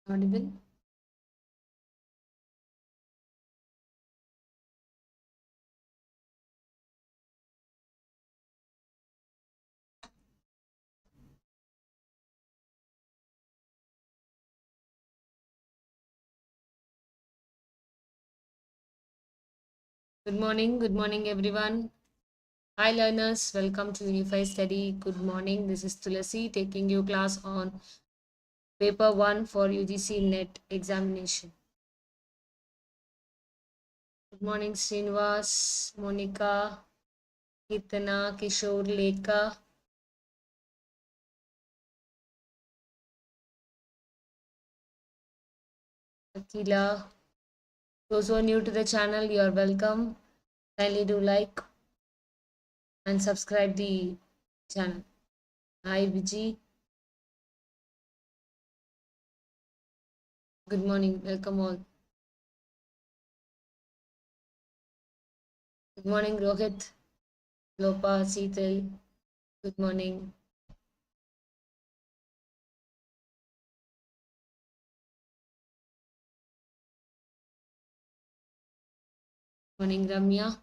Audible. Good morning everyone. Hi learners, welcome to Unified Study. Good morning. This is Thulasi taking you class on paper 1 for UGC net examination. Good morning Srinivas, Monica, Kitana, Kishore, Lekha, Akila. Those who are new to the channel, you are welcome. Kindly do like and subscribe the channel. Hi Viji. Good morning. Welcome all. Good morning Rohit, Lopa, Seetal. Good morning. Morning Ramya.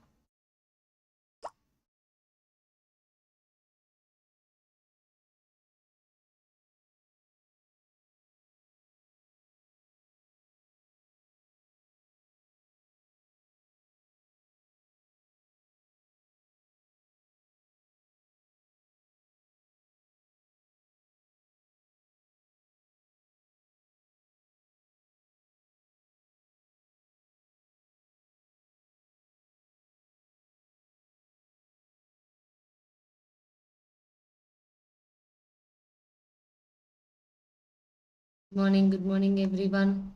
Good morning everyone.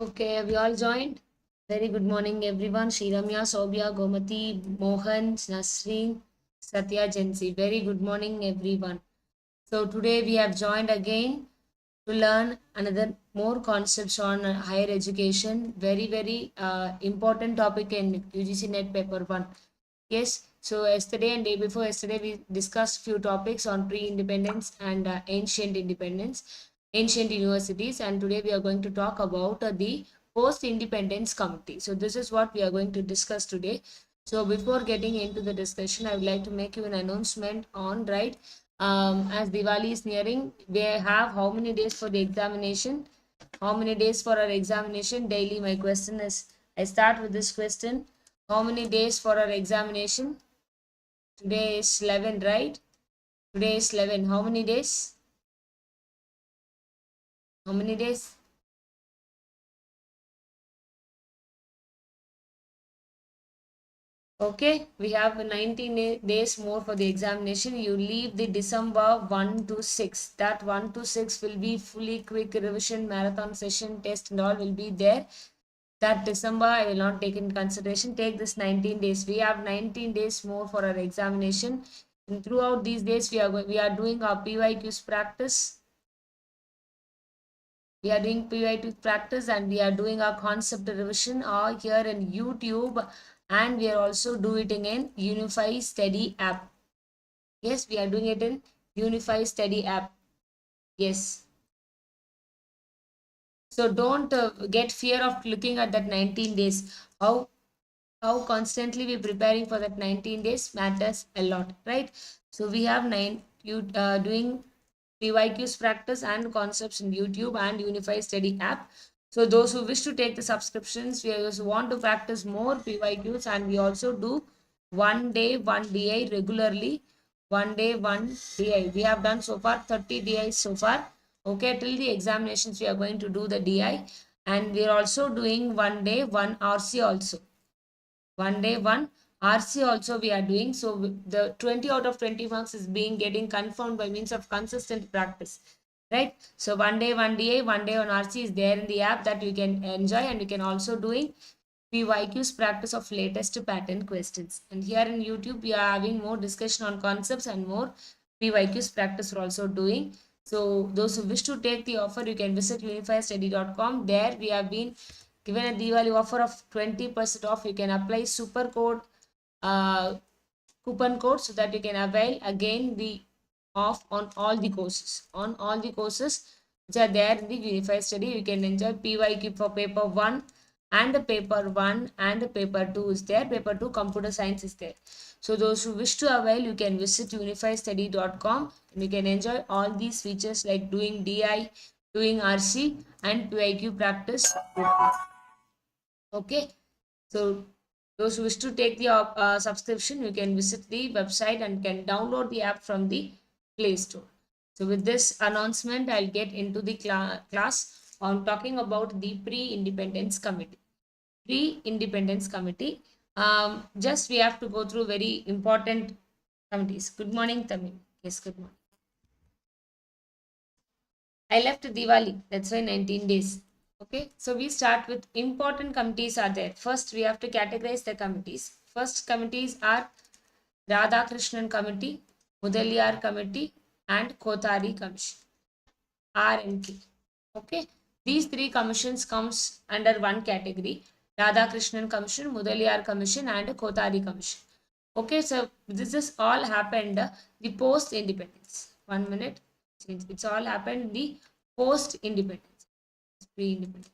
Okay, have you all joined? Very good morning everyone. Shriramya, Sobhya, Gomati, Mohan, Nasreen, Satya, Jensi. Very good morning everyone. So today we have joined again to learn another more concepts on higher education. Very important topic in UGC Net Paper 1. Yes, so yesterday and day before yesterday we discussed few topics on pre-independence and ancient independence, ancient universities, and today we are going to talk about the post-independence committee. So this is what we are going to discuss today. So before getting into the discussion, I would like to make you an announcement on right. As Diwali is nearing, we have how many days for the examination? How many days for our examination daily? My question is, I start with this question. How many days for our examination? Today is 11, right? Today is 11. How many days? How many days? Okay, we have 19 days more for the examination. You leave the December 1 to 6. That 1 to 6 will be fully quick revision, marathon session, test and all will be there. That December I will not take in consideration. Take this 19 days. We have 19 days more for our examination. And throughout these days, we are doing our PYQs practice. We are doing PYQ practice and we are doing our concept revision here in YouTube, and we are also doing it in Unify Study app. Yes, we are doing it in Unify Study app. Yes. So don't get fear of looking at that 19 days. How constantly we preparing for that 19 days matters a lot, right? So we have doing PYQs practice and concepts in YouTube and Unified Study app. So those who wish to take the subscriptions, we also want to practice more PYQs, and we also do 1 day 1 DI regularly. 1 day 1 DI. We have done so far 30 DIs so far. Okay, till the examinations we are going to do the DI, and we are also doing one day one RC also. One day one RC also we are doing. So the 20 out of 20 marks is being getting confirmed by means of consistent practice, right? So one day one DA, one day on RC is there in the app that you can enjoy, and you can also doing PYQ's practice of latest pattern questions. And here in YouTube, we are having more discussion on concepts and more PYQ's practice we're also doing. So those who wish to take the offer, you can visit unifystudy.com. There we have been given a Diwali offer of 20% off. You can apply super code, uh, coupon code, so that you can avail again the off on all the courses. On all the courses which are there in the unified study, you can enjoy PYQ for paper 1, and the paper 1 and the paper 2 is there. Paper 2 computer science is there. So those who wish to avail, you can visit unifystudy.com, and you can enjoy all these features like doing DI, doing RC, and PYQ practice. Okay, so those who wish to take the subscription, you can visit the website and can download the app from the Play Store. So with this announcement, I'll get into the class on talking about the pre-independence committee. Pre-independence committee. Just we have to go through very important committees. Good morning, Tamil. Yes, good morning. I left Diwali. That's why 19 days. Okay, so we start with important committees are there. First, we have to categorize the committees. First committees are Radha Krishnan Committee, Mudaliar Committee, and Kothari Commission. R and K. Okay, these three commissions comes under one category: Radha Krishnan Commission, Mudaliar Commission, and Kothari Commission. Okay, so this is all happened the post independence. 1 minute, it's all happened the post independence, pre independence.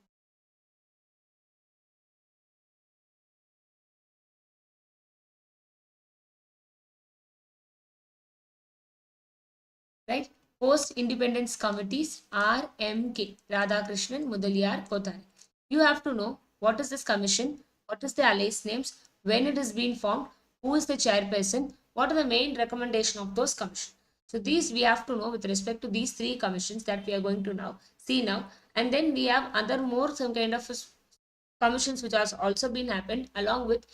Right? Post independence committees are MK, Radhakrishnan, Mudaliar, Kothari. You have to know what is this commission, what is the allies names, when it is being formed, who is the chairperson, what are the main recommendation of those commissions. So these we have to know with respect to these three commissions that we are going to now see now. And then we have other more some kind of commissions which has also been happened along with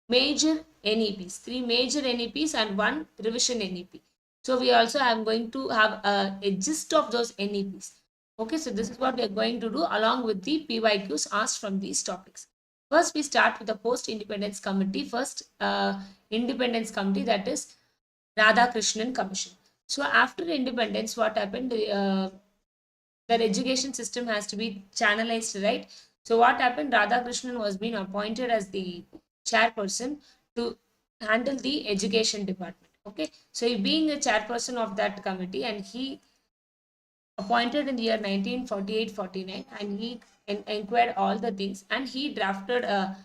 major NEPs, three major NEPs and one revision NEP. So we also am going to have a gist of those NEPs. Okay, so this is what we are going to do along with the PYQs asked from these topics. First, we start with the post-independence committee. First, independence committee, that is Radha Krishnan Commission. So after independence, what happened? Their education system has to be channelized, right? So what happened? Radhakrishnan was being appointed as the chairperson to handle the education department. Okay, so he being the chairperson of that committee, and he appointed in the year 1948-49, and he inquired all the things, and he drafted a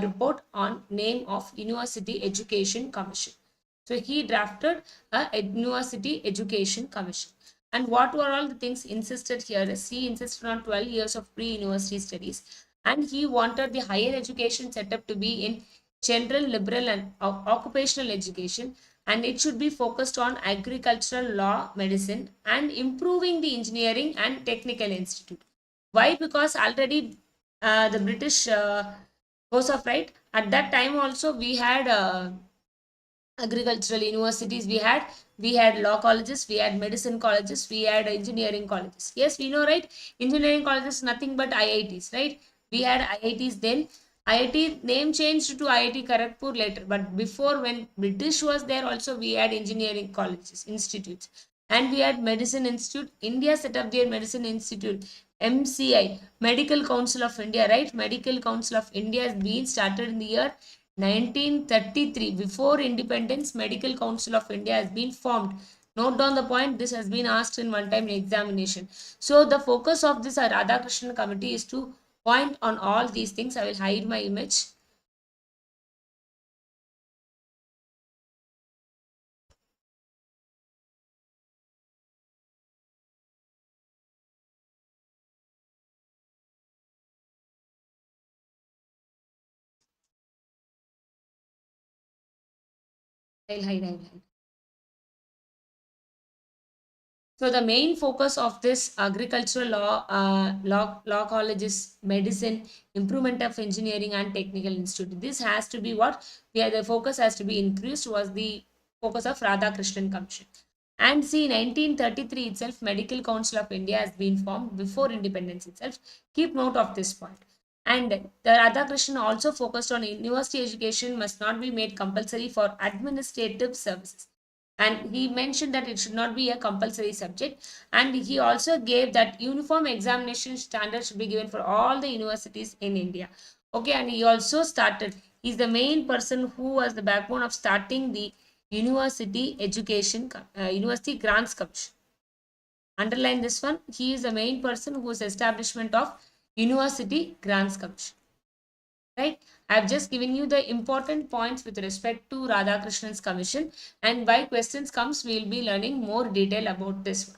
report on name of University Education Commission. So he drafted a University Education Commission. And what were all the things insisted here is he insisted on 12 years of pre-university studies, and he wanted the higher education setup to be in general, liberal, and occupational education, and it should be focused on agricultural, law, medicine, and improving the engineering and technical institute. Why? Because already the British goes off, right. At that time also we had agricultural universities, we had law colleges, we had medicine colleges, we had engineering colleges. Yes, we know, right? Engineering colleges nothing but IITs, right? We had IITs then. IIT name changed to IIT Kharagpur later, but before, when British was there also, we had engineering colleges, institutes, and we had medicine institute. India set up their medicine institute, MCI, Medical Council of India, right? Medical Council of India has been started in the year 1933. Before independence, Medical Council of India has been formed. Note down the point. This has been asked in one time examination. So the focus of this Radhakrishnan committee is to point on all these things. I will hide my image. I'll hide. So the main focus of this agricultural law college is medicine, improvement of engineering and technical institute. This has to be what the focus has to be increased was the focus of Radhakrishnan Commission. And see, 1933 itself, Medical Council of India has been formed before independence itself. Keep note of this point. And the Radhakrishnan also focused on university education must not be made compulsory for administrative services. And he mentioned that it should not be a compulsory subject. And he also gave that uniform examination standards should be given for all the universities in India. Okay, and he also started, he's the main person who was the backbone of starting the University Education, University Grants Commission. Underline this one. He is the main person whose establishment of University Grants Commission. Right? I have just given you the important points with respect to Radhakrishnan's commission, and by questions comes, we will be learning more detail about this one.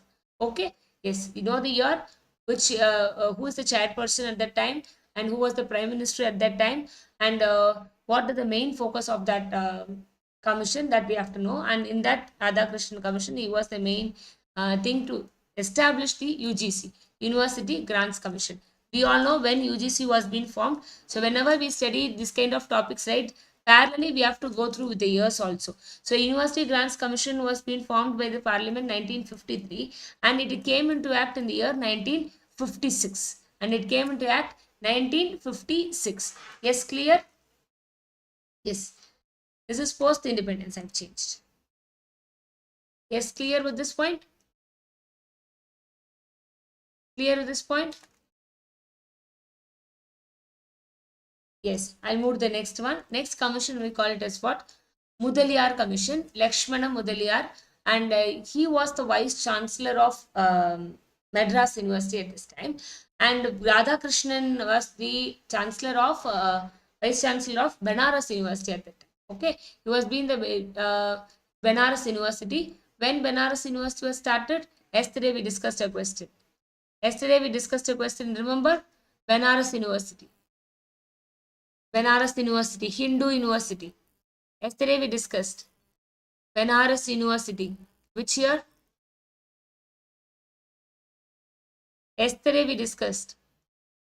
Okay? Yes, you know the year, which who is the chairperson at that time, and who was the prime minister at that time, and what are the main focus of that commission that we have to know. And in that Radhakrishnan commission, he was the main thing to establish the UGC, University Grants Commission. We all know when UGC was being formed. So whenever we study this kind of topics, right, parallelly we have to go through with the years also. So University Grants Commission was being formed by the Parliament 1953, and it came into act in the year 1956. And it came into act 1956. Yes, clear? Yes. This is post independence I've changed. Yes, clear with this point? Clear with this point? Yes, I'll move to the next one. Next commission, we call it as what? Mudaliar Commission, Lakshmana Mudaliar, and he was the Vice Chancellor of Madras University at this time. And Radhakrishnan was the Chancellor of, Vice Chancellor of Benares University at that time. Okay, he was being the Benares University. When Benares University was started, yesterday we discussed a question. Yesterday we discussed a question, remember? Benares University. Benares University, Hindu University. Yesterday we discussed Benares University. Which year? Yesterday we discussed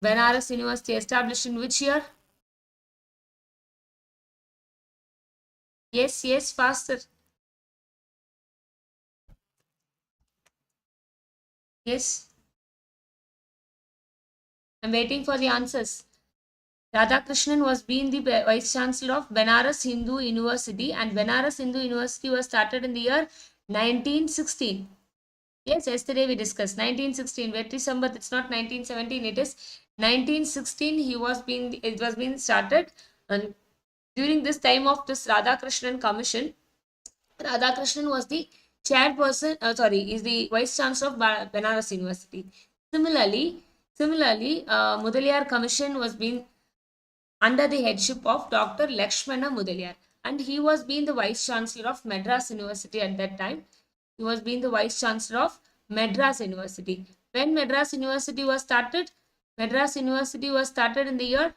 Benares University established in which year? Yes, yes, faster. Yes. I'm waiting for the answers. Radhakrishnan was being the Vice Chancellor of Benares Hindu University, and Benares Hindu University was started in the year 1916. Yes, yesterday we discussed 1916. Vetri Sambat, it's not 1917, it is 1916. It was being started, and during this time of this Radhakrishnan Commission, Radhakrishnan was the chairperson, is the Vice Chancellor of Benares University. Similarly, Mudaliar Commission was being under the headship of Dr. Lakshmana Mudaliar, and he was being the Vice Chancellor of Madras University at that time. He was being the Vice Chancellor of Madras University. When Madras University was started? Madras University was started in the year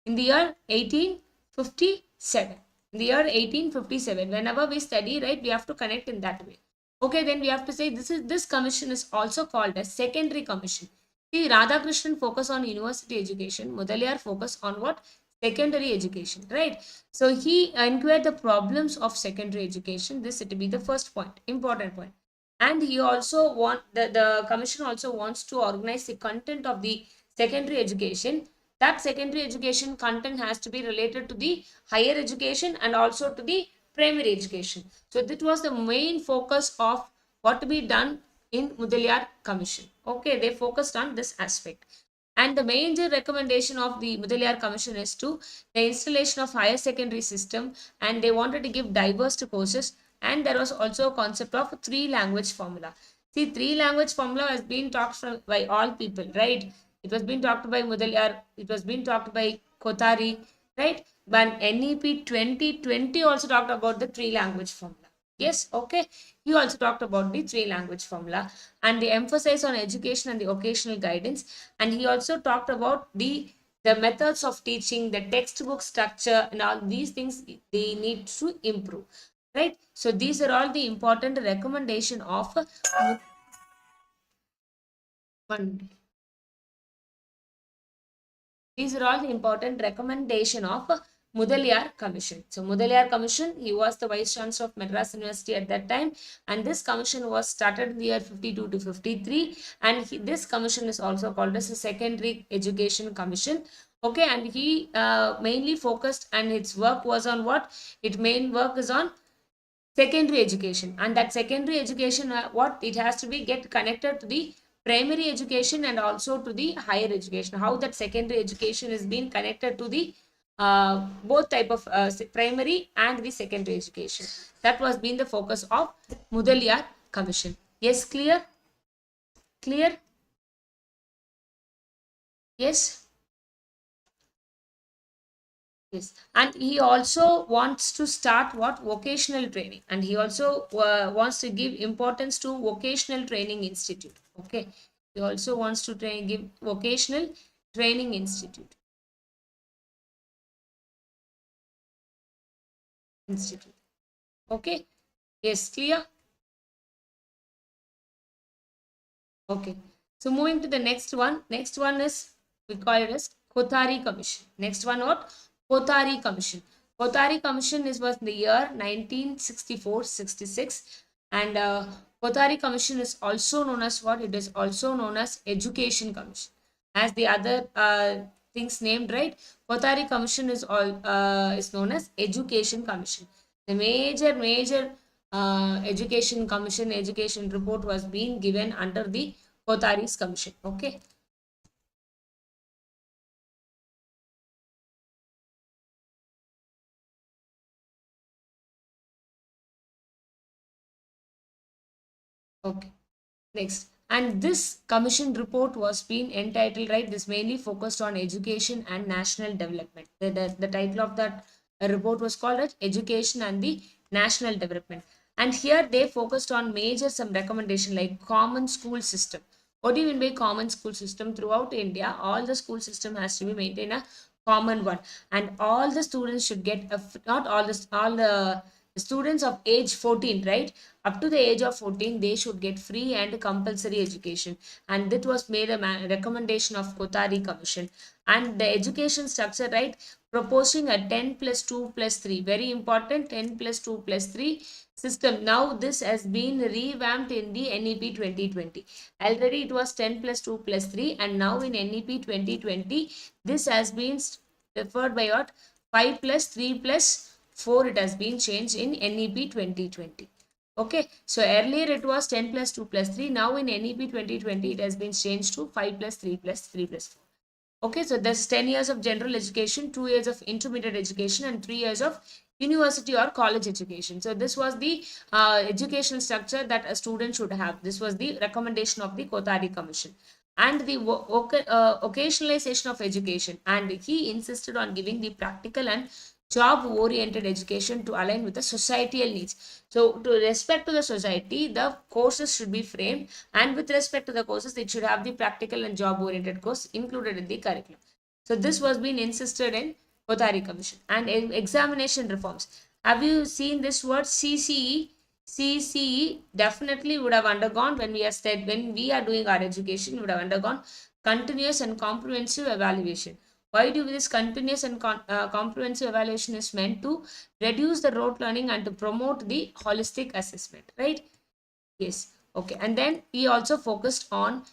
1857. In the year 1857. Whenever we study, right, we have to connect in that way. Okay, then we have to say this commission is also called as secondary commission. See, Radhakrishnan focus on university education. Mudaliar focus on what? Secondary education, right? So he inquired the problems of secondary education. This it will be the first point, important point. And he also the commission also wants to organize the content of the secondary education. That secondary education content has to be related to the higher education and also to the primary education. So that was the main focus of what to be done in Mudaliar Commission. Okay, they focused on this aspect. And the major recommendation of the Mudaliar Commission is to the installation of higher secondary system, and they wanted to give diverse courses, and there was also a concept of 3-language formula. See, 3-language formula has been talked by all people, right? It was being talked by Mudaliar, it was being talked by Kothari, right? But NEP 2020 also talked about the 3-language formula. Yes, okay. He also talked about the 3-language formula and the emphasis on education and the occasional guidance. And he also talked about the methods of teaching, the textbook structure, and all these things they need to improve. right? So these are all the important recommendation of one. These are all the important recommendation of Mudaliar Commission. So Mudaliar Commission, he was the Vice Chancellor of Madras University at that time, and this commission was started in the year 52 to 53, and this commission is also called as a Secondary Education Commission. Okay, and he mainly focused, and its work was on what? Its main work is on secondary education, and that secondary education, what it has to be get connected to the primary education and also to the higher education. How that secondary education is being connected to the both type of primary and the secondary education. That was being the focus of Mudaliar Commission. Yes, clear? Clear? Yes. Yes, and he also wants to start what? Vocational training, and he also wants to give importance to vocational training institute. Okay, he also wants to give vocational training institute. Okay, yes, clear. Okay, so moving to the next one. Next one is, we call it as Kothari Commission. Next one, what? Kothari Commission. Kothari Commission is was in the year 1964-66, and Kothari Commission is also known as what? It is also known as Education Commission, as the other things named, right? Kothari Commission is all is known as Education Commission. The major education commission education report was being given under the Kothari's commission. Okay. Okay. Next. And this commission report was being entitled, right? This mainly focused on education and national development. The title of that report was called as Education and the National Development. And here they focused on major some recommendation like common school system. What do you mean by common school system? Throughout India, all the school system has to be maintained a common one, and all the students should get a, not all the students of age 14, right, up to the age of 14, they should get free and compulsory education. And that was made a recommendation of Kothari Commission. And the education structure, right, proposing a 10 plus 2 plus 3, very important, 10 plus 2 plus 3 system. Now this has been revamped in the NEP 2020. Already it was 10 plus 2 plus 3, and now in NEP 2020 this has been referred by what? 5 plus 3 plus 4, it has been changed in NEP 2020. Okay, so earlier it was 10 plus 2 plus 3. Now in NEP 2020 it has been changed to 5 plus 3 plus 3 plus 4. Okay, so there's 10 years of general education, 2 years of intermediate education, and 3 years of university or college education. So this was the educational structure that a student should have. This was the recommendation of the Kothari Commission. And the occasionalization of education, and he insisted on giving the practical and job oriented education to align with the societal needs. So to respect to the society, the courses should be framed, and with respect to the courses, it should have the practical and job oriented course included in the curriculum. So this was being insisted in Kothari Commission. And examination reforms, have you seen this word CCE? CCE definitely would have undergone, when we are doing our education, we would have undergone continuous and comprehensive evaluation. Why do this continuous and comprehensive evaluation is meant to reduce the rote learning and to promote the holistic assessment, right? Yes. Okay. And then he also focused on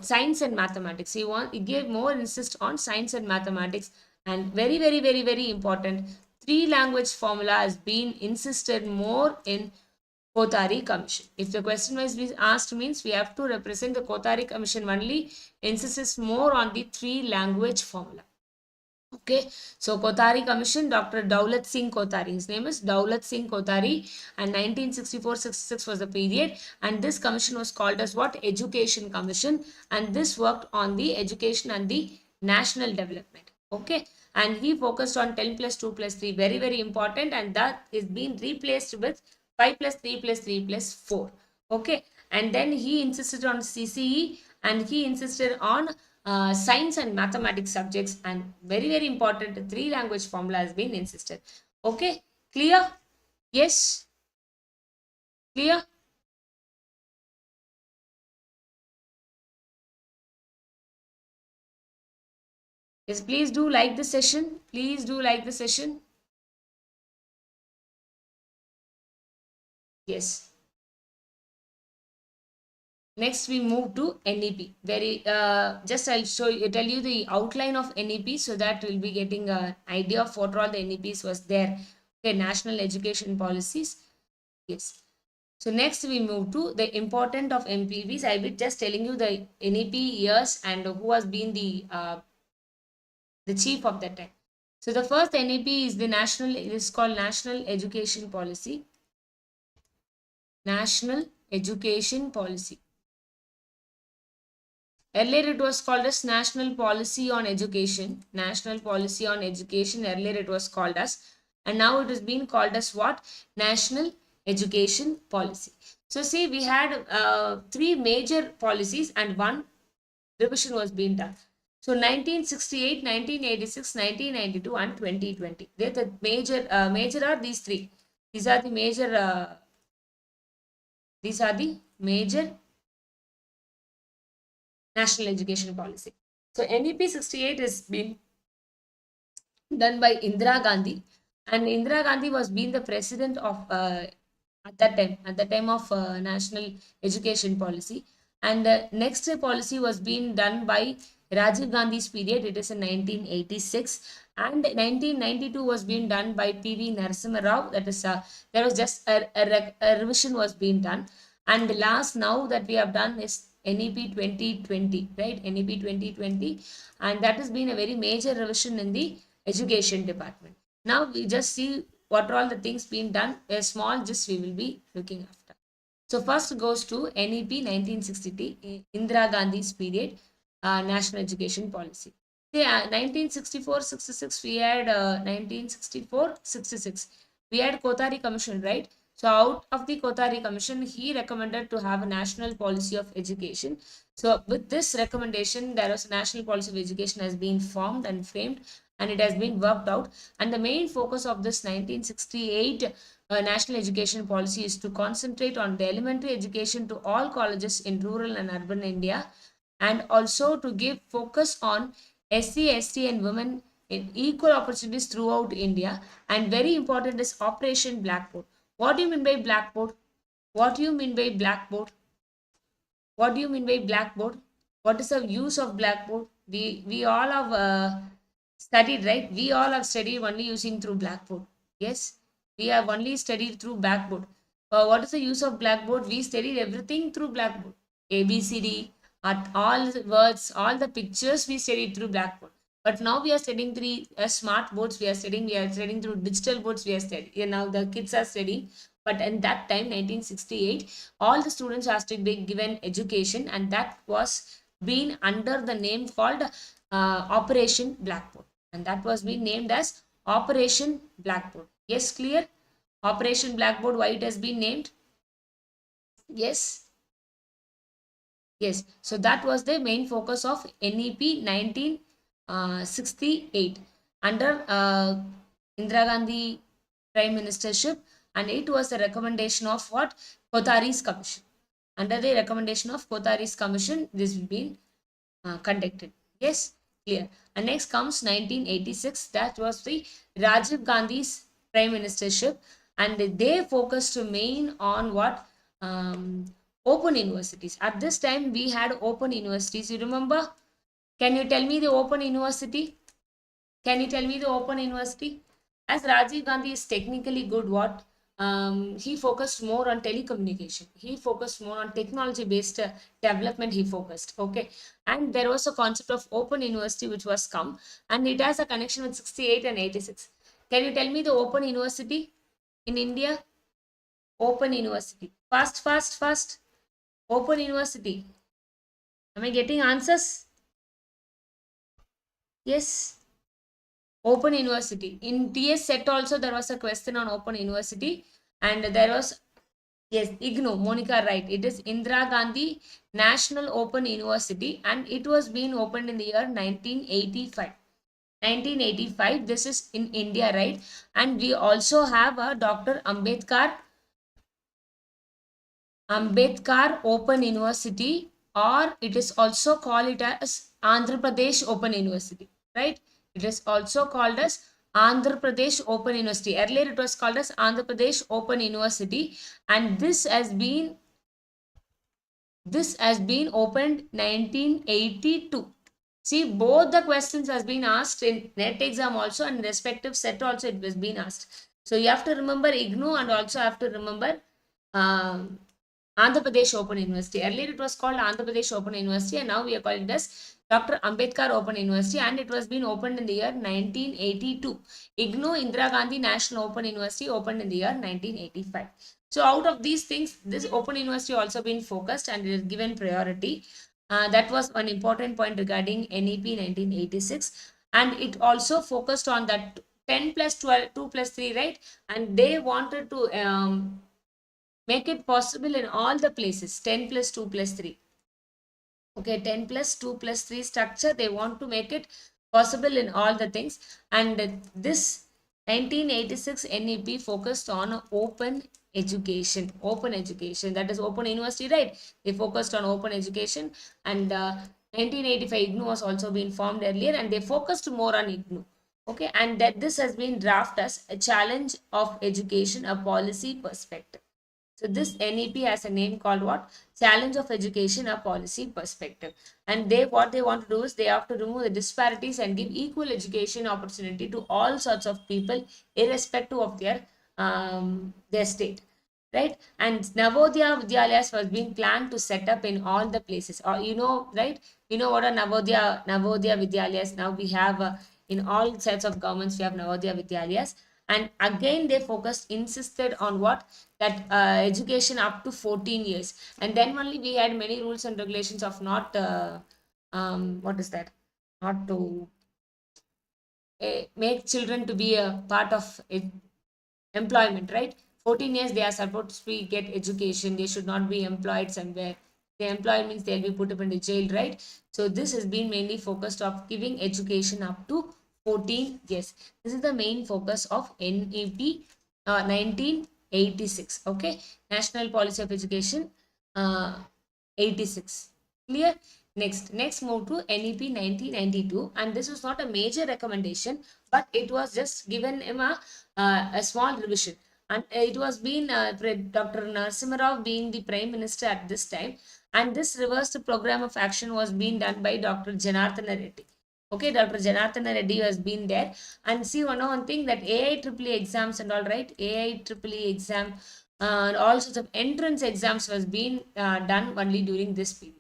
science and mathematics. He gave more insist on science and mathematics, and very important, three language formula has been insisted more in Kothari Commission. If the question was asked, means we have to represent the Kothari Commission only insists more on the three language formula. Okay, so Kothari Commission, Dr. Daulat Singh Kothari. His name is Daulat Singh Kothari, and 1964-66 was the period. And this commission was called as what? Education Commission. And this worked on the education and the national development. Okay, and he focused on 10 plus 2 plus 3, very important, and that is being replaced with 5 plus 3 plus 3 plus 4. Okay, and then he insisted on CCE, and he insisted on science and mathematics subjects, and very important, three language formula has been insisted. Okay, clear? Yes, clear? Yes, please do like the session. Please do like the session. Yes. Next, we move to NEP. Very just I'll tell you the outline of NEP so that we'll be getting an idea of what all the NEPs was there. Okay, national education policies. Yes. So next we move to the important of MPVs. I will just telling you the NEP years and who has been the chief of that time. So the first NEP is the national. It is called National Education Policy. National Education Policy. Earlier it was called as National Policy on Education. National Policy on Education. Earlier it was called as, and now it has been called as what? National Education Policy. So see, we had three major policies and one revision was being done. So 1968, 1986, 1992 and 2020. They're the major are these three. These are the major national education policy. So NEP 68 has been done by Indira Gandhi, and Indira Gandhi was being the president of at the time of national education policy. And next policy was being done by Rajiv Gandhi's period. It is in 1986, and 1992 was being done by PV Narasimha Rao. That is, there was just a revision was being done, and the last now that we have done is NEP 2020, right? NEP 2020, and that has been a very major revision in the education department. Now we just see what are all the things being done. A small gist we will be looking after. So first goes to NEP 1960, Indira Gandhi's period, national education policy. See, 1964-66 we had 1964-66 we had Kothari Commission, right? So out of the Kothari Commission, he recommended to have a national policy of education. So with this recommendation, there was a national policy of education has been formed and framed, and it has been worked out. And the main focus of this 1968 national education policy is to concentrate on the elementary education to all colleges in rural and urban India, and also to give focus on SC, ST and women in equal opportunities throughout India. And very important is Operation Blackboard. What do you mean by blackboard? What do you mean by blackboard? What do you mean by blackboard? What is the use of blackboard? We all have studied, right? We all have studied only using through blackboard. Yes, we have only studied through blackboard. What is the use of blackboard? We studied everything through blackboard. A, B, C, D, at all the words, all the pictures we studied through blackboard. But now we are studying through smart boards. We are studying through digital boards. We are studying. Now the kids are studying. But in that time, 1968, all the students has to be given education, and that was being under the name called Operation Blackboard, and that was being named as Operation Blackboard. Yes, clear? Operation Blackboard, why it has been named? Yes. Yes, so that was the main focus of NEP 1968 under Indira Gandhi Prime Ministership, and it was a recommendation of what? Kothari's Commission. Under the recommendation of Kothari's Commission, this has been conducted. Yes, clear. And next comes 1986. That was the Rajiv Gandhi's Prime Ministership, and they focused main on what? Open universities. At this time, we had open universities. You remember? Can you tell me the open university? Can you tell me the open university? As Rajiv Gandhi is technically good, what? He focused more on telecommunication. He focused more on technology based development. He focused. Okay. And there was a concept of open university which was come, and it has a connection with 68 and 86. Can you tell me the open university in India? Open university. Fast, fast, fast. Open university. Am I getting answers? Yes. Open university. In TS set also there was a question on open university, and there was, yes, IGNO, Monica, right. It is Indira Gandhi National Open University, and it was being opened in the year 1985. 1985. This is in India, right? And we also have a Dr. Ambedkar Open University, or it is also called it as Andhra Pradesh Open University, right? It is also called as Andhra Pradesh Open University. Earlier it was called as Andhra Pradesh Open University, and this has been opened 1982. See, both the questions has been asked in net exam also, and respective set also it was been asked. So you have to remember IGNOU, and also have to remember um, Andhra Pradesh Open University. Earlier it was called Andhra Pradesh Open University, and now we are calling it as Dr. Ambedkar Open University, and it was been opened in the year 1982. IGNOU Indira Gandhi National Open University opened in the year 1985. So out of these things, this Open University also been focused and it is given priority. That was an important point regarding NEP 1986, and it also focused on that 10 plus 12, 2 plus 3, right? And they wanted to make it possible in all the places, 10 plus 2 plus 3. Okay, 10 plus 2 plus 3 structure, they want to make it possible in all the things. And this 1986 NEP focused on open education, that is open university, right? They focused on open education. And 1985 IGNOU was also been formed earlier, and they focused more on IGNOU. Okay, and that this has been drafted as a challenge of education, a policy perspective. So this NEP has a name called what? Challenge of Education, a Policy Perspective. And they what they want to do is they have to remove the disparities and give equal education opportunity to all sorts of people, irrespective of their state. Right? And Navodaya Vidyalayas was being planned to set up in all the places. Or right? You know what are Navodaya Vidyalayas? Now we have in all sets of governments we have Navodaya Vidyalayas. And again they insisted on what? That education up to 14 years. And then only we had many rules and regulations of not what is that, not to make children to be a part of employment, right? 14 years they are supposed to get education, they should not be employed somewhere. The employed means they'll be put up in the jail, right? So this has been mainly focused of giving education up to 14 years. This is the main focus of NEP 1986. Okay, National Policy of Education 86. Clear? Next move to NEP 1992, and this was not a major recommendation, but it was just given him a small revision. And it was been Dr. Narasimha Rao being the Prime Minister at this time, and this reversed program of action was being done by Dr. Janardana Reddy. Okay, Dr. Janardana Reddy has been there. And see one thing, that AIEEE exams and all, right? AIEEE exam and all sorts of entrance exams was being done only during this period.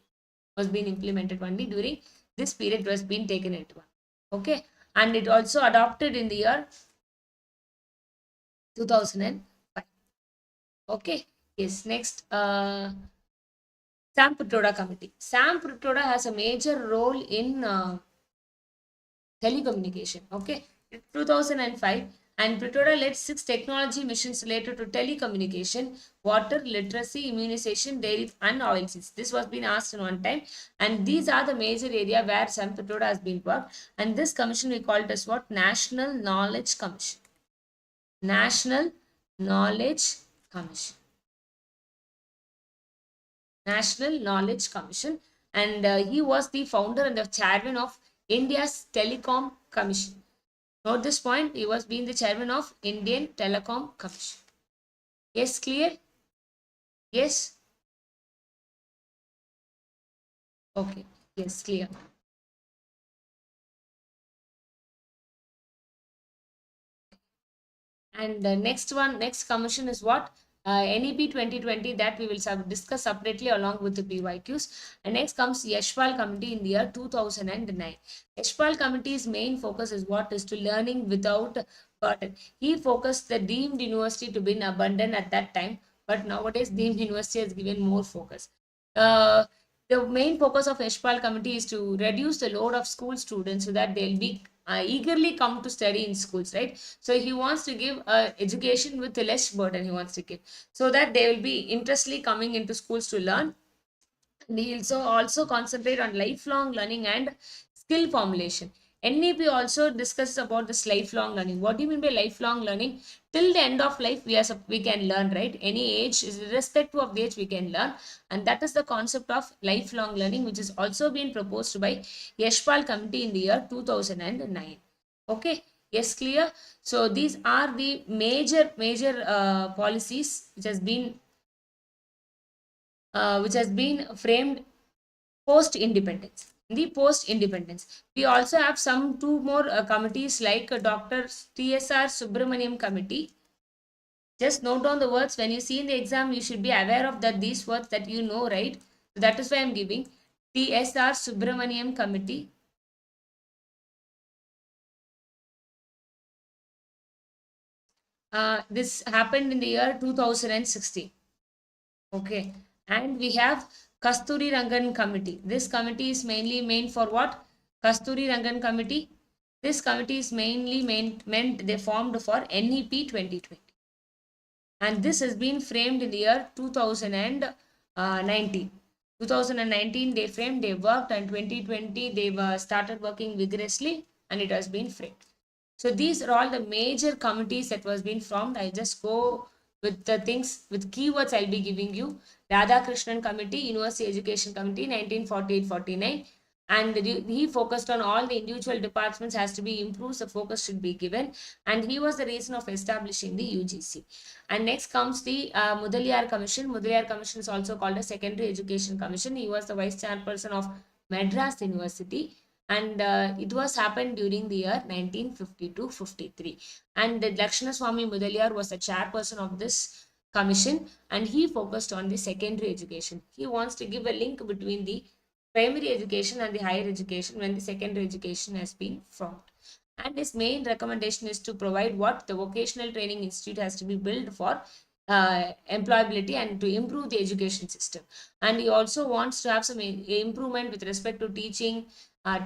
Was being implemented only during this period, was being taken into one. Okay, and it also adopted in the year 2005. Okay, yes, next Sam Pitroda Committee. Sam Pitroda has a major role in telecommunication. Okay, 2005, and Pitroda led 6 technology missions related to telecommunication, water, literacy, immunization, dairy, and oil seeds. This was being asked in one time, and these are the major area where Sam Pitroda has been worked. And this commission we call it as what? National Knowledge Commission. National Knowledge Commission. National Knowledge Commission, and he was the founder and the chairman of India's Telecom Commission. Note this point, he was being the chairman of Indian Telecom Commission. Yes, clear? Yes? Okay, yes, clear. And the next commission is what? NEP 2020, that we will discuss separately along with the PYQs. And next comes Yashpal Committee in the year 2009. Yashpal Committee's main focus is what? Is to learning without burden. He focused the deemed university to be abundant at that time, but nowadays deemed university has given more focus. The main focus of Yashpal Committee is to reduce the load of school students so that they'll be eagerly come to study in schools, right? So he wants to give education with less burden, he wants to give, so that they will be interestly coming into schools to learn. And he also concentrate on lifelong learning and skill formulation. NEP also discusses about this lifelong learning. What do you mean by lifelong learning? Till the end of life, we can learn, right? Any age, irrespective of the age, we can learn, and that is the concept of lifelong learning, which is also been proposed by Yashpal Committee in the year 2009. Okay, yes, clear. So these are the major policies which has been framed post independence. The post independence, we also have some two more committees like Dr. TSR Subramaniam Committee. Just note down the words. When you see in the exam, you should be aware of that these words that you know, right? So that is why I'm giving TSR Subramaniam Committee. This happened in the year 2016. Okay, and we have Kasturi Rangan Committee. This committee is mainly meant for what? Kasturi Rangan Committee. This committee is mainly meant they formed for NEP 2020. And this has been framed in the year 2019. 2019 they framed, they worked, and 2020 they started working vigorously, and it has been framed. So these are all the major committees that was being formed. I just go with the things with keywords I'll be giving you. Radhakrishnan Committee, University Education Committee, 1948-49, and he focused on all the individual departments has to be improved. The focus should be given, and he was the reason of establishing the UGC. And next comes the Mudaliar Commission. Mudaliar Commission is also called a Secondary Education Commission. He was the vice chairperson of Madras University, and it was happened during the year 1952-53. And Lakshmana Swami Mudaliar was the chairperson of this commission, and he focused on the secondary education. He wants to give a link between the primary education and the higher education when the secondary education has been formed. And his main recommendation is to provide what the vocational training institute has to be built for employability and to improve the education system. And he also wants to have some improvement with respect to teaching,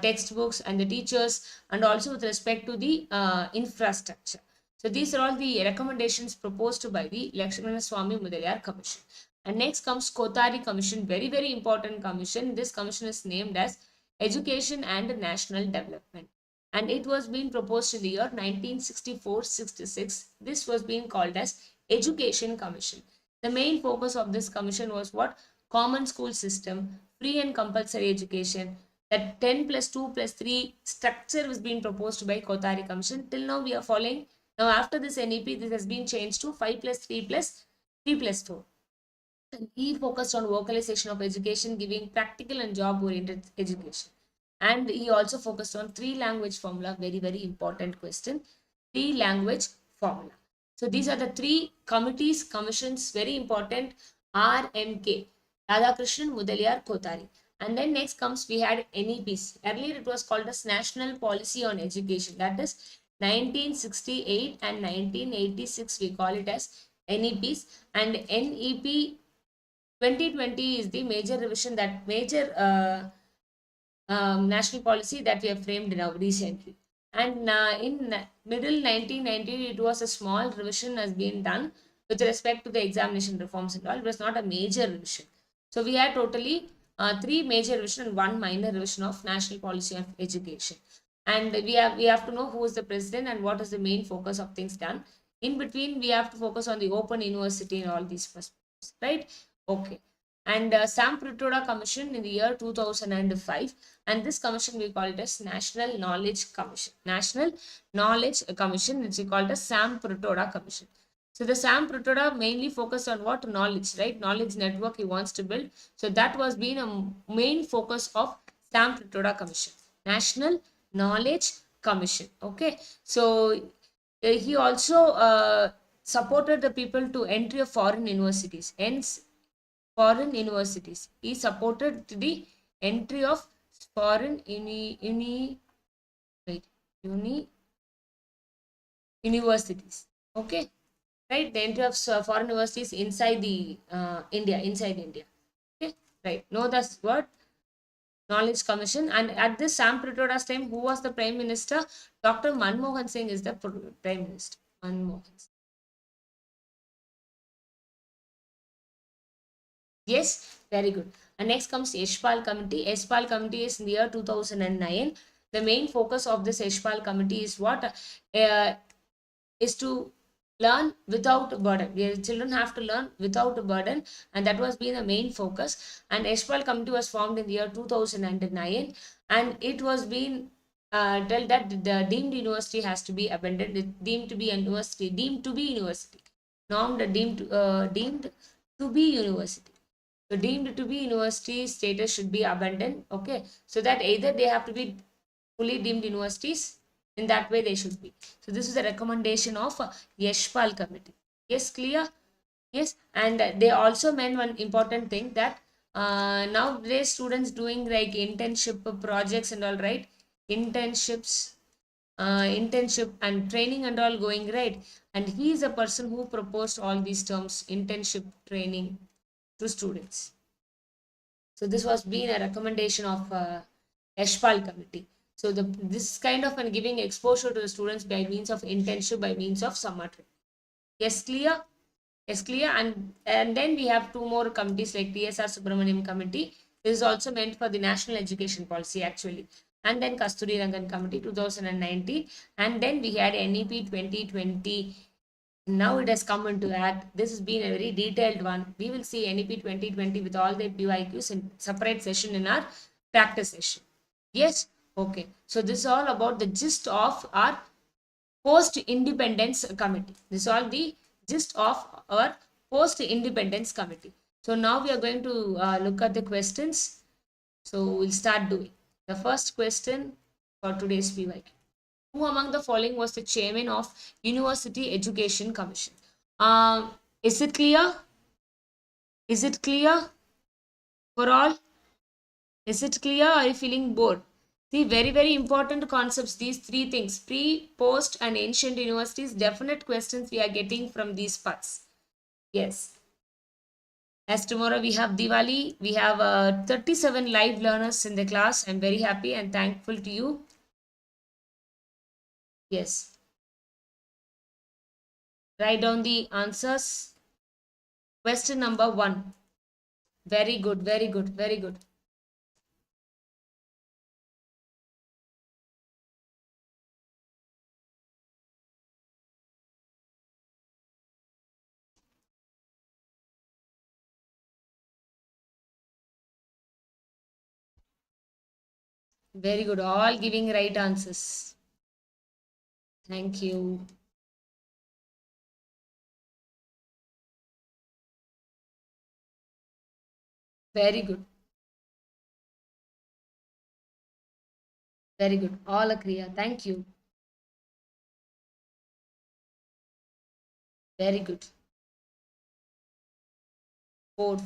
textbooks and the teachers, and also with respect to the infrastructure. So these are all the recommendations proposed by the Lakshmana Swami Mudaliar Commission. And next comes Kothari Commission, very important commission. This commission is named as Education and National Development, and it was being proposed in the year 1964-66. This was being called as Education Commission. The main focus of this commission was what? Common school system, free and compulsory education. That 10 plus 2 plus 3 structure was being proposed by Kothari Commission. Till now we are following. Now after this NEP, this has been changed to 5 plus 3 plus 3 plus 4. And he focused on vocalization of education, giving practical and job-oriented education. And he also focused on three language formula. Very important question. Three language formula. So these are the three committees, commissions, very important. RMK, Radhakrishnan, Mudaliar, Kothari. And then next comes, we had NEPs. Earlier it was called as National Policy on Education. That is 1968 and 1986. We call it as NEPs. And NEP 2020 is the major revision, that major national policy that we have framed now recently. And in middle 1990, it was a small revision has been done with respect to the examination reforms and all. It was not a major revision. So we had totally three major revision and one minor revision of national policy of education. And we have to know who is the president and what is the main focus of things done. In between, we have to focus on the open university and all these perspectives, right? Okay. And Sam Pritoda Commission in the year 2005, and this commission we call it as National Knowledge Commission. National Knowledge Commission, which we call it as Sam Pritoda Commission. So the Sam Pritoda mainly focused on what? Knowledge, right? Knowledge network he wants to build. So that was being a main focus of Sam Pritoda Commission. National Knowledge Commission. Okay. So he also supported the people to entry of foreign universities. Hence, foreign universities. He supported the entry of foreign universities. Okay, right? The entry of foreign universities inside the inside India. Okay, right. Know this word, Knowledge Commission. And at this Sam Pritoda's time, who was the Prime Minister? Dr. Manmohan Singh is the Prime Minister. Manmohan Singh. Yes, very good. And next comes Yashpal Committee. Yashpal Committee is in the year 2009. The main focus of this Yashpal committee is what? Is to learn without a burden. The children have to learn without a burden, and that was being the main focus. And Yashpal committee was formed in the year 2009, and it was being told that the deemed university has to be abandoned. It deemed to be a university, deemed to be university. So deemed to be university status should be abandoned. Okay, so that either they have to be fully deemed universities, in that way they should be. So this is the recommendation of Yashpal committee. Yes, clear? Yes, and they also meant one important thing that nowadays students doing like internship projects and all, right? Internships, internship and training and all going, right? And he is a person who proposed all these terms, internship, training to students. So this was being a recommendation of Yashpal committee. So this kind of giving exposure to the students by means of internship, by means of summer training. Yes, clear? Yes, clear. And then we have two more committees like TSR Subramaniam committee. This is also meant for the national education policy actually. And then Kasturi Rangan committee 2019. And then we had NEP 2020. Now it has come into act. This has been a very detailed one. We will see NEP 2020 with all the PYQs in separate session in our practice session. Yes? Okay. So this is all about the gist of our post-independence committee. This is all the gist of our post-independence committee. So now we are going to look at the questions. So we'll start doing. The first question for today's PYQ. Who among the following was the chairman of University Education Commission? Is it clear? Is it clear for all? Is it clear? Are you feeling bored? See, very, very important concepts, these three things, pre, post and ancient universities, definite questions we are getting from these parts. Yes. As tomorrow we have Diwali, we have 37 live learners in the class. I'm very happy and thankful to you. Yes. Write down the answers. Question number 1. Very good, very good, very good. Very good. All giving right answers. Thank you. Very good. Very good. All agree. Thank you. Very good. Four.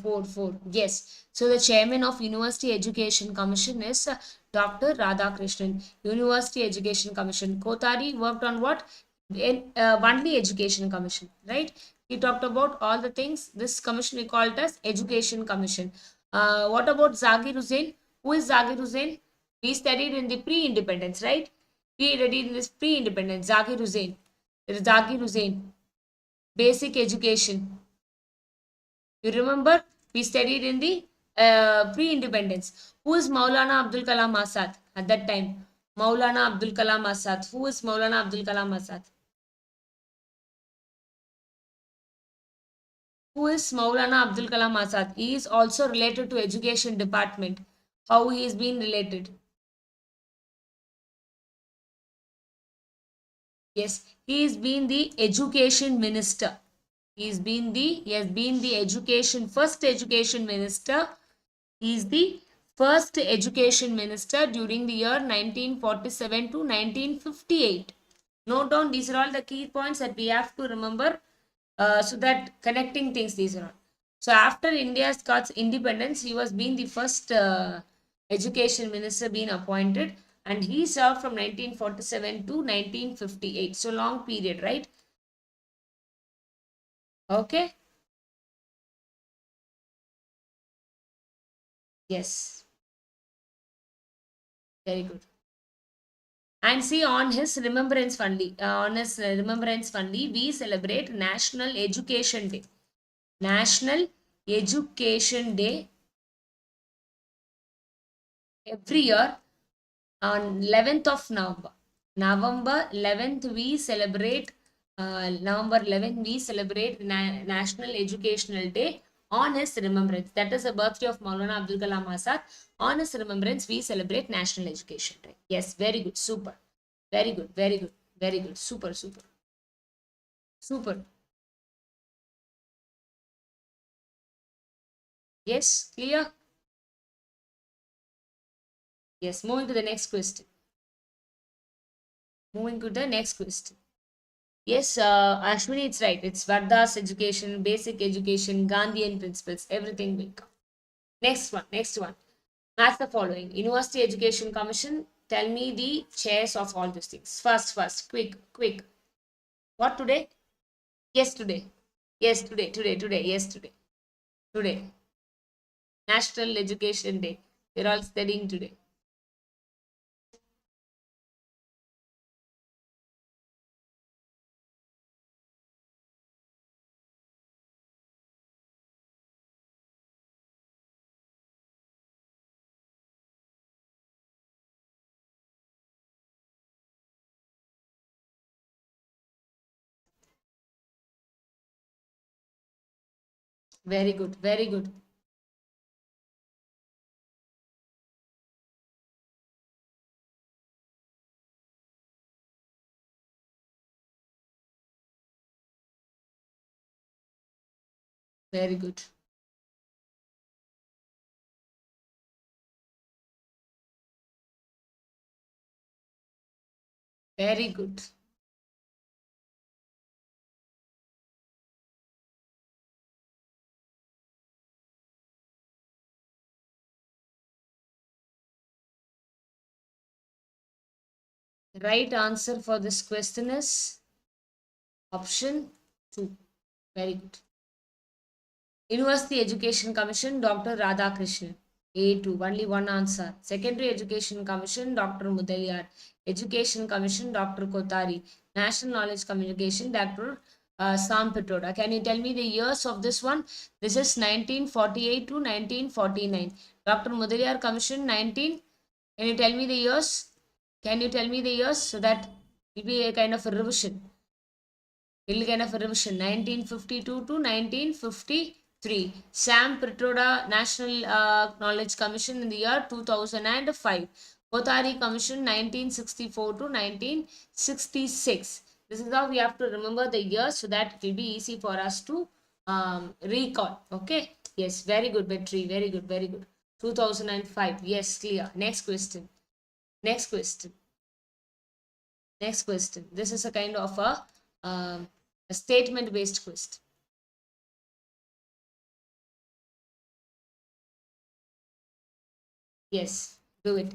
Yes. So the chairman of University Education Commission is Dr. Radhakrishnan. University Education Commission. Kothari worked on what? In only Education Commission, right? He talked about all the things. This commission we call it as Education Commission. What about Zakir Hussain? Who is Zakir Hussain? We studied in the pre-independence, right? We studied in this pre-independence. Zakir Hussain. There is Zakir Hussain. Basic education. You remember we studied in the pre-independence. Who is Maulana Abdul Kalam Azad at that time? Maulana Abdul Kalam Azad. Who is Maulana Abdul Kalam Azad? Who is Maulana Abdul Kalam Azad? He is also related to education department. How he is being related? Yes, he has been the education minister. He has been the education first education minister. He is the first education minister during the year 1947 to 1958. Note down, these are all the key points that we have to remember, so that connecting things, these are all. So after India's got independence, he was being the first education minister being appointed, and he served from 1947 to 1958. So long period, right? Okay. Yes. Very good. And see, on his remembrance only, we celebrate National Education Day. National Education Day every year On 11th of November. November 11th, we celebrate, November 11th, we celebrate National Educational Day on his remembrance. That is the birthday of Maulana Abdul Kalam Azad. On his remembrance, we celebrate National Education Day. Yes, very good. Super. Very good. Very good. Very good. Super, super. Super. Yes, clear? Yes, moving to the next question. Moving to the next question. Yes, Ashwini, it's right. It's Varda's education, basic education, Gandhian principles, everything will come. Next one, next one. Match the following. University Education Commission, tell me the chairs of all these things. First, quick, quick. What today? Yes, today. Yes, today. Yes, today. Today. National Education Day. We're all studying today. Very good, very good, very good, very good. Right answer for this question is option 2. Very good. University Education Commission, Dr. Radhakrishnan. A2, only one answer. Secondary Education Commission, Dr. Mudaliar. Education Commission, Dr. Kotari. National Knowledge Communication, Dr. Sam Petroda. Can you tell me the years of this one? This is 1948 to 1949. Dr. Mudaliar Commission, 19. Can you tell me the years? Can you tell me the years so that it will be a kind of a revision? Little kind of a revision. 1952 to 1953. Sam Petroda National Knowledge Commission in the year 2005. Kothari Commission 1964 to 1966. This is how we have to remember the years so that it will be easy for us to recall. Okay. Yes, very good, Betri. Very good, very good. 2005. Yes, clear. Next question. Next question. Next question. This is a kind of a statement based question. Yes, do it.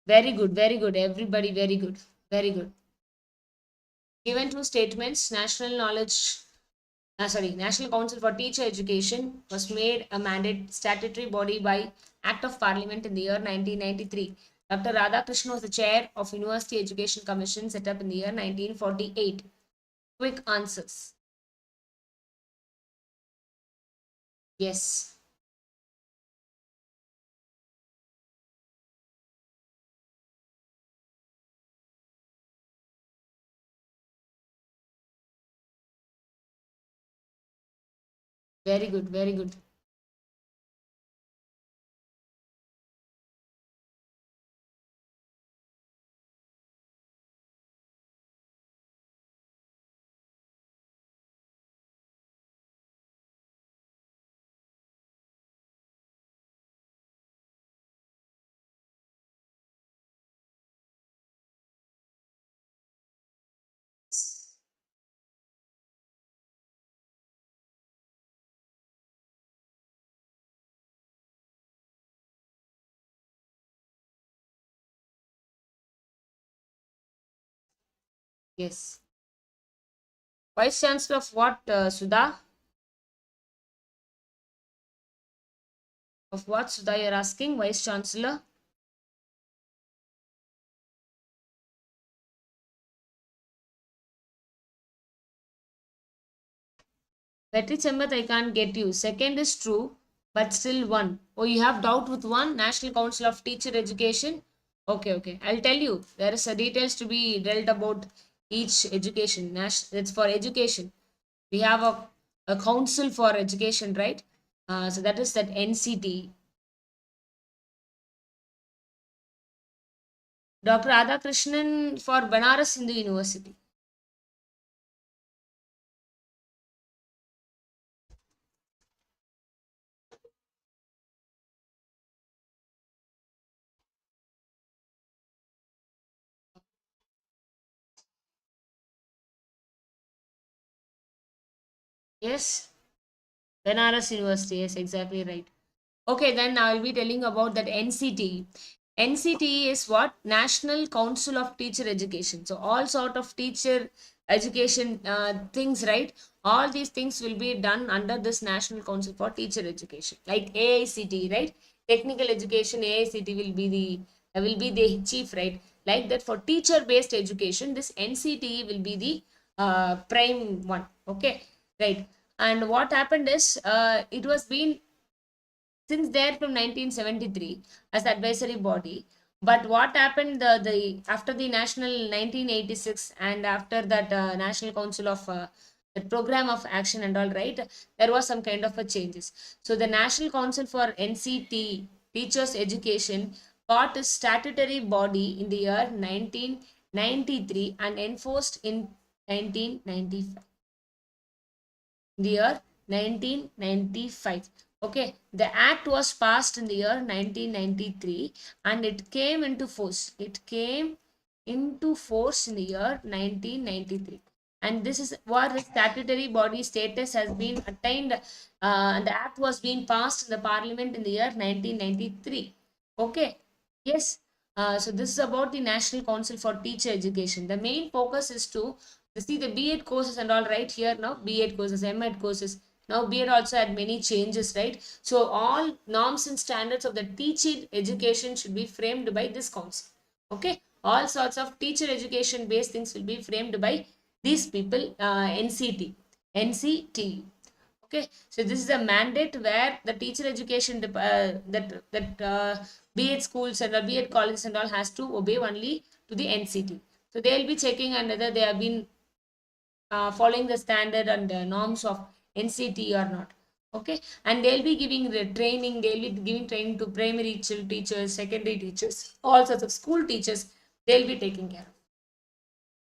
Very good, very good. Everybody, very good. Very good. Given two statements, National Council for Teacher Education was made a mandate statutory body by Act of Parliament in the year 1993. Dr. Radhakrishnan was the chair of University Education Commission set up in the year 1948. Quick answers. Yes. Very good, very good. Yes. Vice Chancellor of what, Sudha? Of what, Sudha, you're asking? Vice Chancellor? Petri Chambat, I can't get you. Second is true, but still one. Oh, you have doubt with one? National Council of Teacher Education? Okay, okay. I'll tell you. There is a details to be dealt about each education. It's for education. We have a council for education, right? So that is that NCT. Dr. Radhakrishnan for Banaras Hindu University. Yes, Banaras University. Yes, exactly right. Okay, then I'll be telling about that NCT. NCT is what? National Council of Teacher Education. So all sort of teacher education things, right? All these things will be done under this National Council for Teacher Education, like AICT, right? Technical Education AICT will be the chief, right? Like that for teacher based education, this NCT will be the prime one. Okay, right. And what happened is it was been since there from 1973 as advisory body. But what happened the after the national 1986 and after that national council of the program of action and all, right, there was some kind of a changes. So the national council for NCT teachers education got a statutory body in the year 1993 and enforced in 1995, the year 1995. Okay, the act was passed in the year 1993 and it came into force. It came into force in the year 1993. And this is what the statutory body status has been attained. And the act was being passed in the parliament in the year 1993. Okay, yes. So this is about the National Council for Teacher Education. The main focus is to see the B.Ed courses and all, right here now. B.Ed courses, M.Ed courses. Now B.Ed also had many changes, right? So all norms and standards of the teaching education should be framed by this council. Okay, all sorts of teacher education based things will be framed by these people, NCT, NCT. Okay, so this is a mandate where the teacher education that B.Ed schools and B.Ed colleges and all has to obey only to the NCT. So they will be checking and whether they have been following the standard and norms of NCT or not. Okay, and they'll be giving the training. They'll be giving training to primary teachers, secondary teachers, all sorts of school teachers. They'll be taking care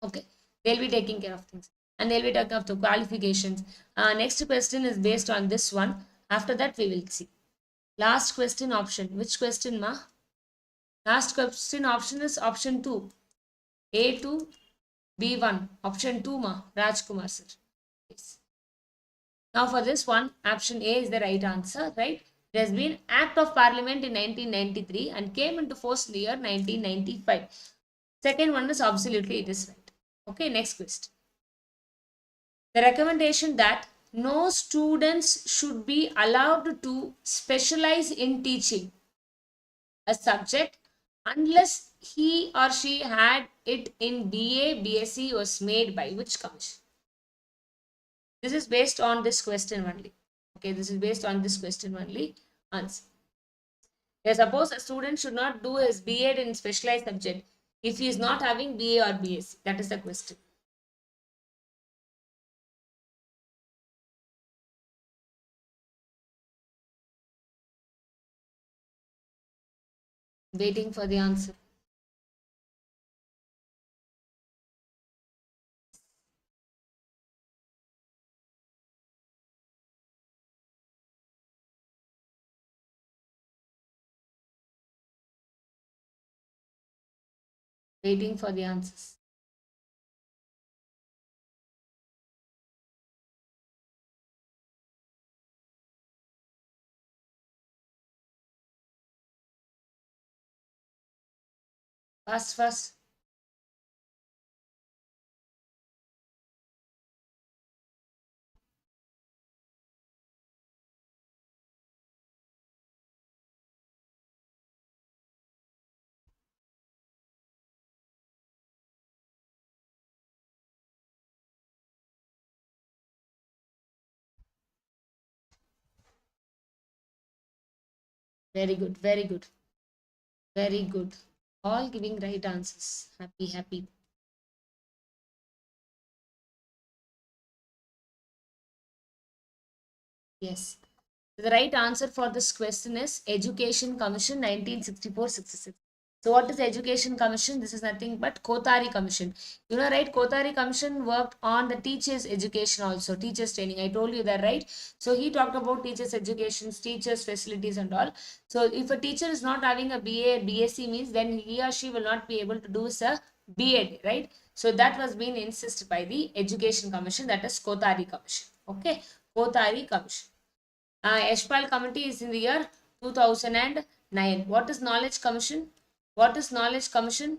of. Okay, they'll be taking care of things and they'll be talking of the qualifications. Next question is based on this one. After that, we will see. Last question option. Which question, ma? Last question option is option 2. A2, B1. Option 2, ma. Rajkumar sir. Yes. Now for this one, option A is the right answer, right? It has been Act of Parliament in 1993 and came into force in the year 1995. Second one is absolutely it is right. Okay, next question. The recommendation that no students should be allowed to specialize in teaching a subject unless he or she had it in BA, BSc was made by which commission? This is based on this question only. Okay, this is based on this question only. Answer. Yeah, suppose a student should not do his B.Ed in specialized subject if he is not having BA or BSc. That is the question. Waiting for the answer. Waiting for the answers. Fast, fast. Very good, very good, very good. All giving right answers. Happy, happy. Yes. The right answer for this question is Education Commission 1964-66. So what is Education Commission? This is nothing but Kothari Commission. You know, right? Kothari Commission worked on the teachers' education also, teachers' training. I told you that, right? So he talked about teachers' education, teachers' facilities and all. So if a teacher is not having a BA, BSc means then he or she will not be able to do a BEd, right? So that was being insisted by the Education Commission, that is Kothari Commission. Okay, Kothari Commission. Yashpal Committee is in the year 2009. What is Knowledge Commission? What is Knowledge Commission?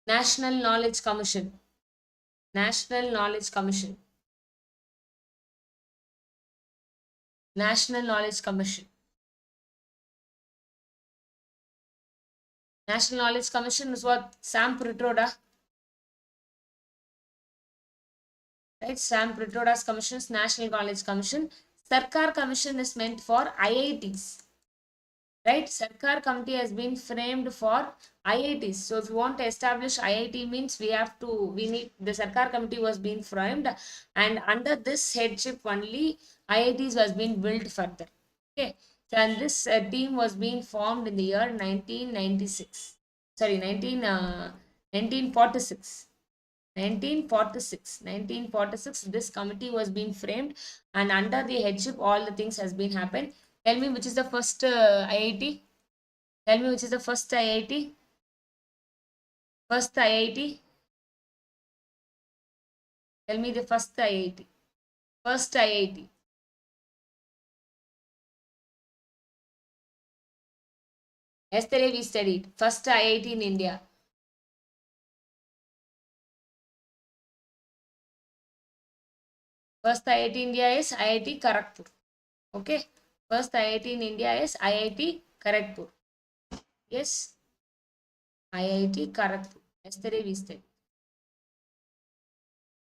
National Knowledge Commission. National Knowledge Commission. National Knowledge Commission. National Knowledge Commission is what? Sam Pritroda. Right? Sam Pritroda's commission is National Knowledge Commission. Sarkar Commission is meant for IITs. Right? Sarkar committee has been framed for IITs. So if you want to establish IIT means we need, the Sarkar committee was being framed, and under this headship only IITs was being built further. Okay. So, and this team was being formed in the year 1996. Sorry, 1946. 1946, this committee was being framed, and under the headship all the things has been happened. Tell me which is the first IIT. Tell me which is the first IIT. First IIT. Tell me the first IIT. First IIT. Yesterday we studied first IIT in India. First IIT in India is IIT Kharagpur. Okay. First IIT in India is IIT Kharagpur. Yes. IIT Kharagpur. Yesterday we studied.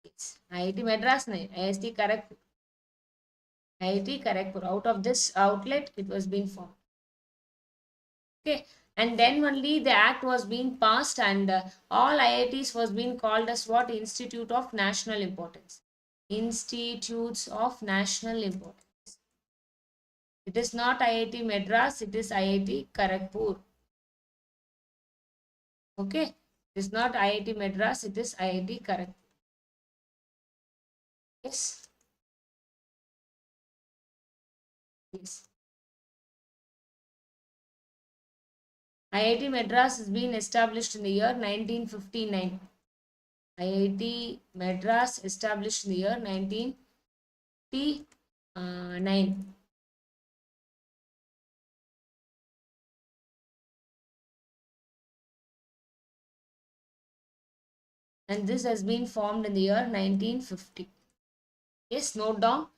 It's IIT Madras, nahi. IIT Kharagpur. IIT Kharagpur. Out of this outlet, it was being formed. Okay, and then only the act was being passed, and all IITs was being called as what? Institute of National Importance. Institutes of National Importance. It is not IIT Madras, it is IIT Kharagpur. Okay, it is not IIT Madras, it is IIT Kharagpur. Yes. Yes. IIT Madras has been established in the year 1959. IIT Madras established in the year 1959. And this has been formed in the year 1950. Yes, note down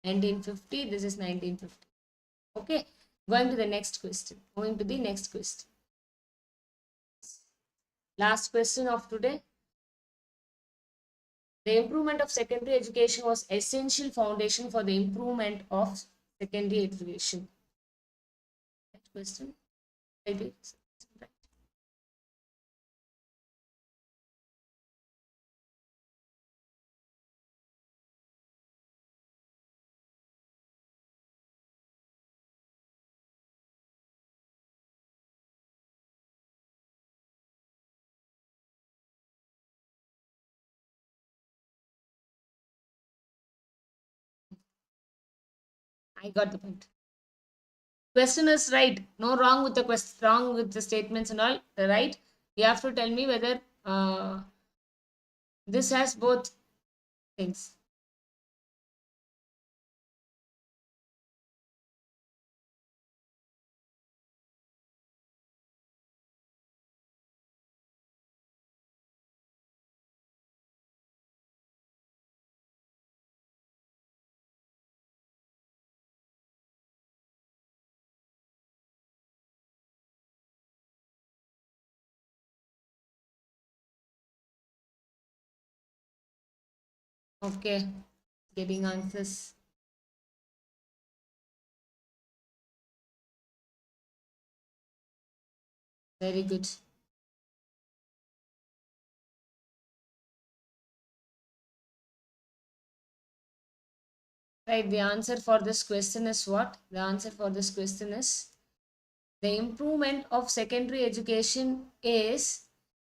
1950. This is 1950. Okay, going to the next question. Going to the next question. Last question of today. The improvement of secondary education was essential foundation for the improvement of secondary education. Next question. Right. I got the point. Question is right. No wrong with the question, wrong with the statements and all. Right. You have to tell me whether this has both things. Okay. Getting answers. Very good. Right, the answer for this question is what? The answer for this question is the improvement of secondary education is,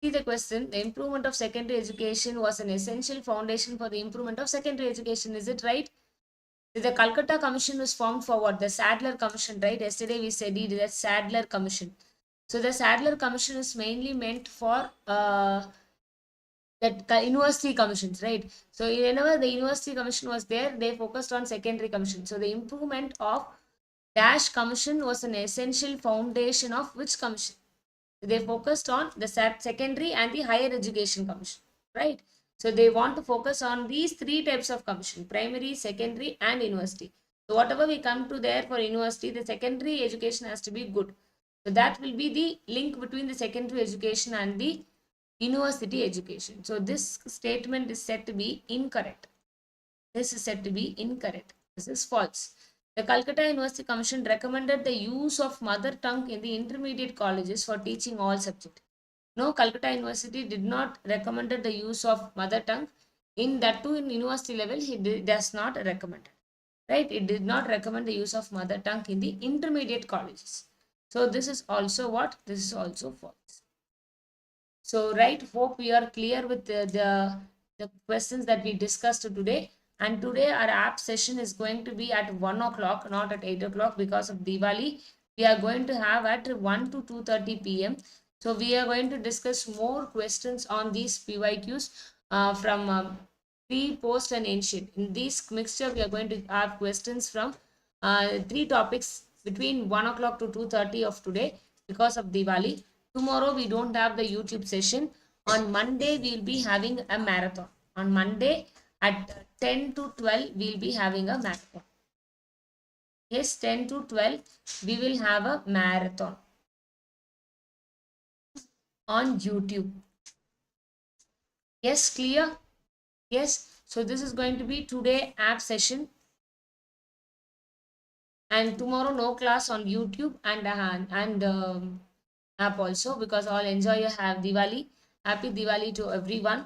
see the question, the improvement of secondary education was an essential foundation for the improvement of secondary education. Is it right? The Calcutta Commission was formed for what? The Sadler Commission, right? Yesterday we studied the Sadler Commission. So the Sadler Commission is mainly meant for that university commissions, right? So whenever the university commission was there, they focused on secondary commission. So the improvement of Dash Commission was an essential foundation of which commission? They focused on the secondary and the higher education commission, right? So they want to focus on these three types of commission: primary, secondary, and university. So whatever we come to there for university, the secondary education has to be good. So that will be the link between the secondary education and the university education. So this statement is said to be incorrect. This is said to be incorrect. This is false. The Calcutta University Commission recommended the use of mother tongue in the intermediate colleges for teaching all subjects. No, Calcutta University did not recommended the use of mother tongue. In that too, in university level, does not recommend it. Right? It did not recommend the use of mother tongue in the intermediate colleges. So this is also what? This is also false. So, right, hope we are clear with the questions that we discussed today. And today our app session is going to be at 1 o'clock, not at 8 o'clock because of Diwali. We are going to have at 1 to 2:30 p.m. So we are going to discuss more questions on these PYQs from pre, post, and ancient. In this mixture, we are going to have questions from three topics between 1 o'clock to 2:30 of today because of Diwali. Tomorrow we don't have the YouTube session. On Monday we'll be having a marathon. On Monday at 10 to 12 we'll be having a marathon. Yes, 10 to 12 we will have a marathon on YouTube. Yes, clear? Yes. So this is going to be today app session. And tomorrow no class on YouTube and app also, because all enjoy your have Diwali. Happy Diwali to everyone.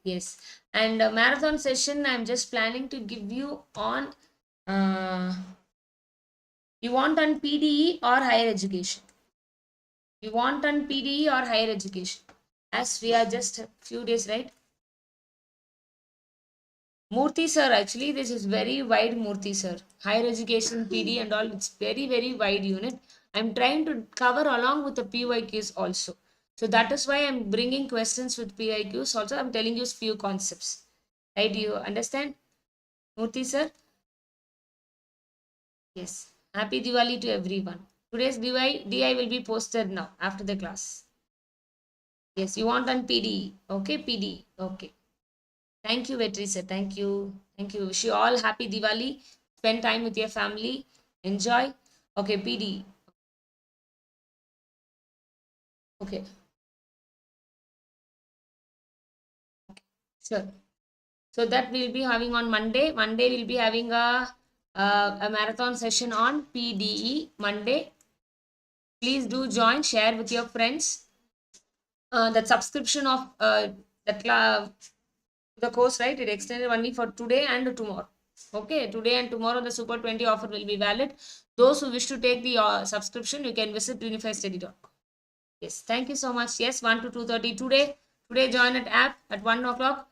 Yes. And marathon session I'm just planning to give you on you want on PDE or higher education? You want on PDE or higher education? As we are just a few days, right? Murthy sir, actually this is very wide, Murthy sir. Higher education, PD and all, it's very, very wide unit. I'm trying to cover along with the PYQs also. So that is why I'm bringing questions with PYQs. Also, I'm telling you few concepts. Right? Do you understand? Murthy sir? Yes. Happy Diwali to everyone. Today's DI will be posted now after the class. Yes, you want on PD. Okay, PD. Okay. Thank you, Vetri sir. Thank you. Thank you. Wish you all happy Diwali. Spend time with your family. Enjoy. Okay, PD. Okay. Sure. So that we'll be having on Monday. Monday we'll be having a marathon session on PDE Monday. Please do join. Share with your friends. That subscription of the course, right? It extended only for today and tomorrow. Okay, today and tomorrow the Super 20 offer will be valid. Those who wish to take the subscription, you can visit unifiedstudy.com. Yes, thank you so much. Yes, 1 to 2:30 today. Today join at app at 1 o'clock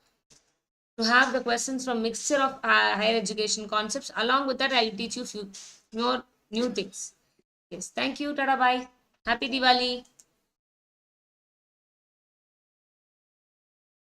to have the questions from mixture of higher education concepts. Along with that, I will teach you few more new things. Yes, thank you. Tada, bye. Happy Diwali.